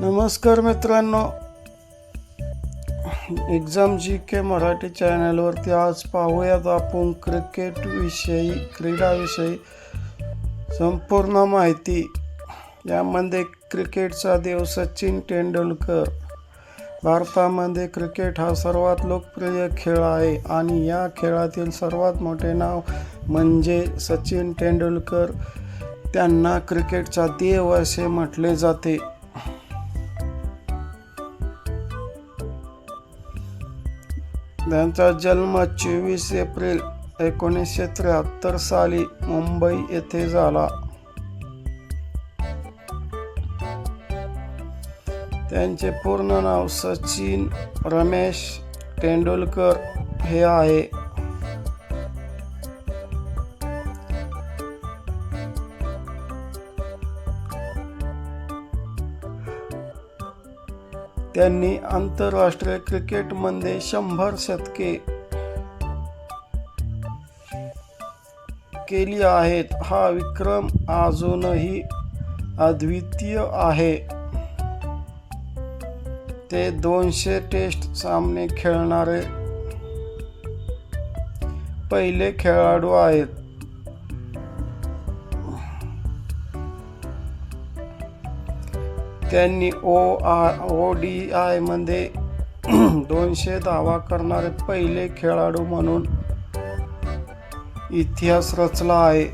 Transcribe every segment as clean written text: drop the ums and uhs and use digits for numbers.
नमस्कार मित्रांनो, एक्झाम जी के मराठी चॅनलवरती आज पाहूयात आपण क्रीडाविषयी संपूर्ण माहिती. यामध्ये क्रिकेटचा देव सचिन तेंडुलकर. भारतामध्ये क्रिकेट हा सर्वात लोकप्रिय खेळ आहे आणि या खेळातील सर्वात मोठे नाव म्हणजे सचिन तेंडुलकर. त्यांना क्रिकेटचा देव असे म्हटले जाते. त्यांचा जन्म 24 एप्रिल 1973 साली मुंबई येथे झाला. त्यांचे पूर्ण नाव सचिन रमेश तेंडुलकर हे आहे. त्यांनी आंतरराष्ट्रीय क्रिकेटमध्ये 100 शतके केली आहेत. हा विक्रम अजूनही अद्वितीय आहे. ते 200 टेस्ट सामने खेळणारे पहिले खेळाडू आहेत. त्यांनी ODI मध्ये 200 धावा करणारे पहिले खेळाडू म्हणून इतिहास रचला आहे.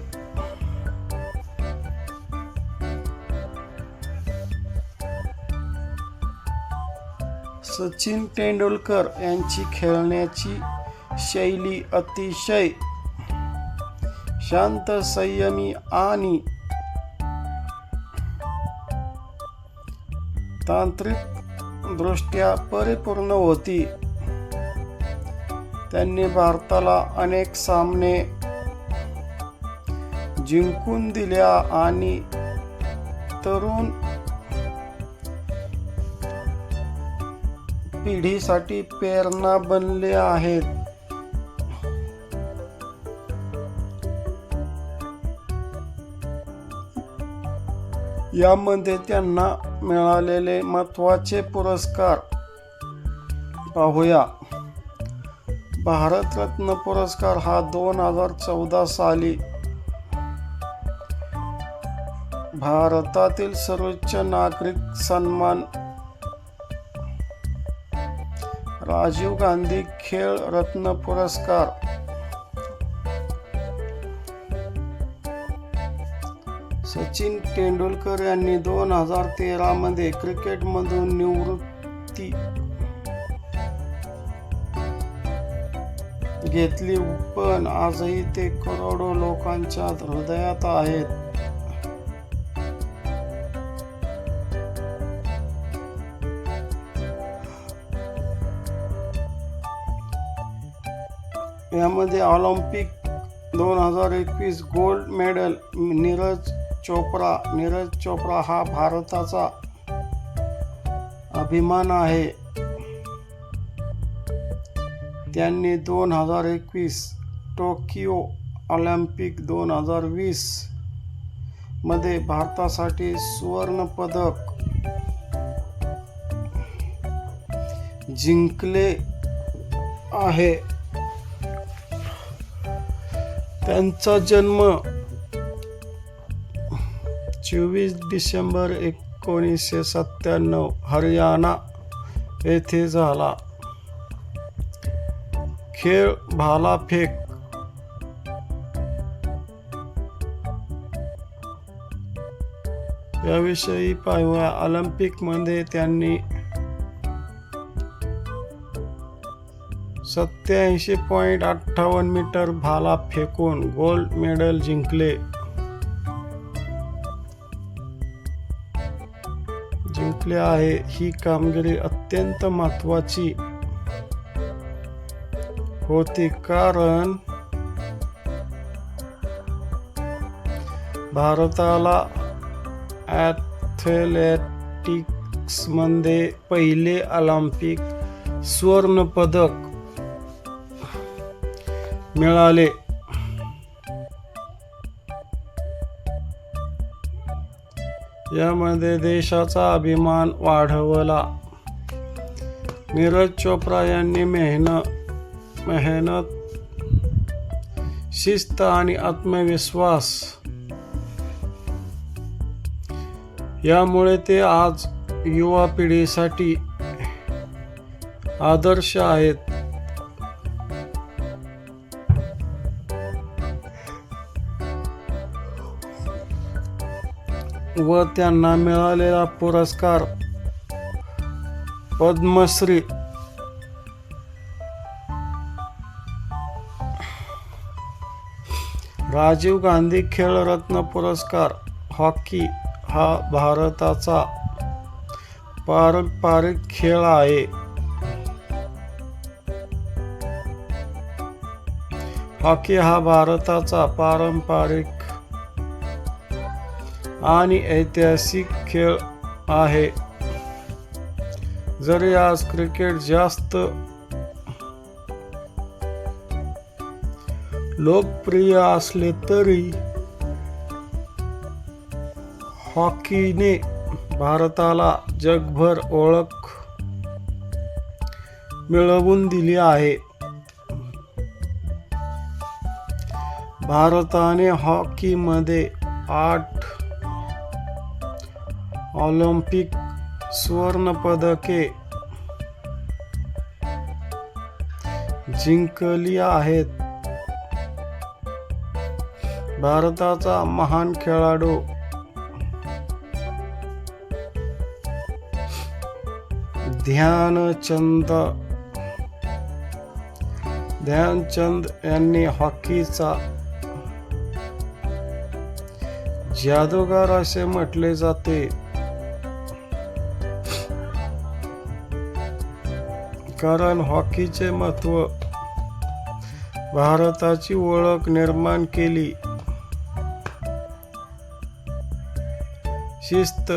सचिन तेंडुलकर यांची खेळण्याची शैली अतिशय शांत, संयमी आणि तांत्रिक दृष्ट्या परिपूर्ण होती. त्यांनी भारताला अनेक सामने जिंकून दिल्या आणि तरुण पिढीसाठी प्रेरणा बनले आहेत. यामध्ये त्यांना मिळालेले महत्त्वाचे पुरस्कार पाहूया. भारतरत्न पुरस्कार हा 2014 साली भारतातील सर्वोच्च नागरिक सन्मान. राजीव गांधी खेळ रत्न पुरस्कार. सचिन तेंडुलकर यांनी 2013 मध्ये क्रिकेटमधून निवृत्ती घेतली, पण आजही ते करोडो लोकांच्या हृदयात आहेत. यामध्ये Olympic 2021 gold medal Neeraj Chopra हा भारताचा अभिमान आहे. त्यांनी 2021 टोकियो ऑलिम्पिक 2020 मध्ये भारतासाठी सुवर्ण पदक जिंकले आहे. त्यांचा जन्म 24 डिसेंबर 1997 हरियाणा येथे झाला. खेळ भालाफेक. याविषयी पाहूया. ऑलिम्पिकमध्ये त्यांनी 87.58 मीटर भाला फेकून गोल्ड मेडल जिंकले आहे. ही कामगिरी अत्यंत महत्त्वाची होती, कारण भारताला ॲथलेटिक्समध्ये पहिले ऑलिम्पिक सुवर्ण पदक मिळाले. यामध्ये देशाचा अभिमान वाढवला. नीरज चोप्रा यांनी मेहनत, शिस्त आणि आत्मविश्वास यामुळे ते आज युवा पिढीसाठी आदर्श आहेत. व त्यांना मिळालेला पुरस्कार पद्मश्री. राजीव गांधी खेल रत्न पुरस्कार. हॉकी हा भारताचा पारंपरिक खेळ आहे. हॉकी हा भारताचा पारंपरिक आणि ऐतिहासिक खेळ आहे. जरी आज क्रिकेट जास्त लोकप्रिय असले तरी हॉकीने भारताला जगभर ओळख मिळवून दिली आहे. भारताने हॉकीमध्ये 8 ऑलिम्पिक सुवर्ण पदके जिंकली आहेत. भारताचा महान खेळाडू ध्यानचंद यांनी हॉकीचा जादूगार असे म्हटले जाते. कारण हॉकीचे महत्त्व भारताची ओळख निर्माण केली. शिस्त,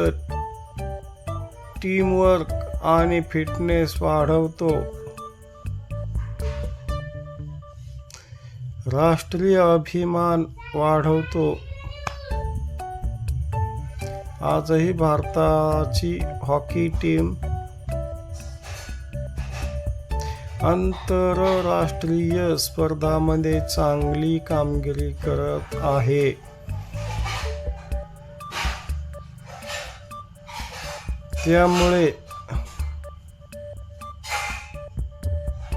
टीमवर्क आणि फिटनेस वाढवतो. राष्ट्रीय अभिमान वाढवतो. आजही भारताची हॉकी टीम आंतरराष्ट्रीय स्पर्धांमध्ये चांगली कामगिरी करत आहे. त्यामुळे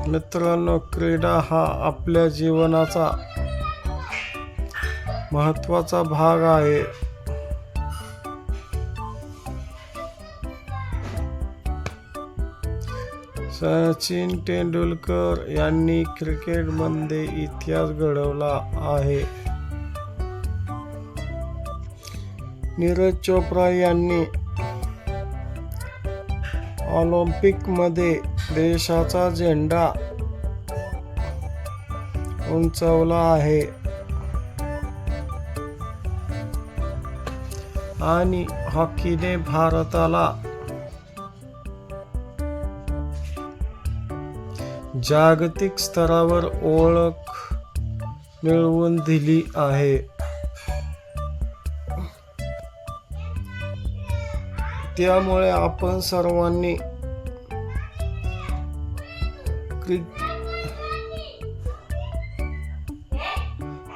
मित्रांनो, क्रीडा हा आपल्या जीवनाचा महत्त्वाचा भाग आहे. सचिन तेंडुलकर यांनी क्रिकेटमध्ये इतिहास घडवला आहे. नीरज चोप्रा यांनी ऑलिम्पिकमध्ये देशाचा झेंडा उंचावला आहे आणि हॉकीने भारताला जागतिक स्तरावर ओळख मिळवून दिली आहे. त्यामुळे आपण सर्वांनी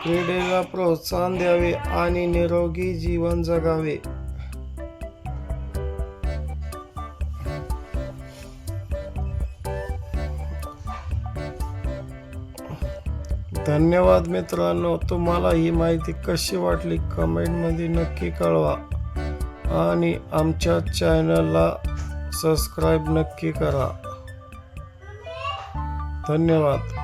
क्रीडेला प्रोत्साहन द्यावे आणि निरोगी जीवन जगावे. धन्यवाद मित्रांनो. तुम्हाला ही माहिती कशी वाटली कमेंटमध्ये नक्की कळवा आणि आमच्या चॅनलला सबस्क्राईब नक्की करा. धन्यवाद.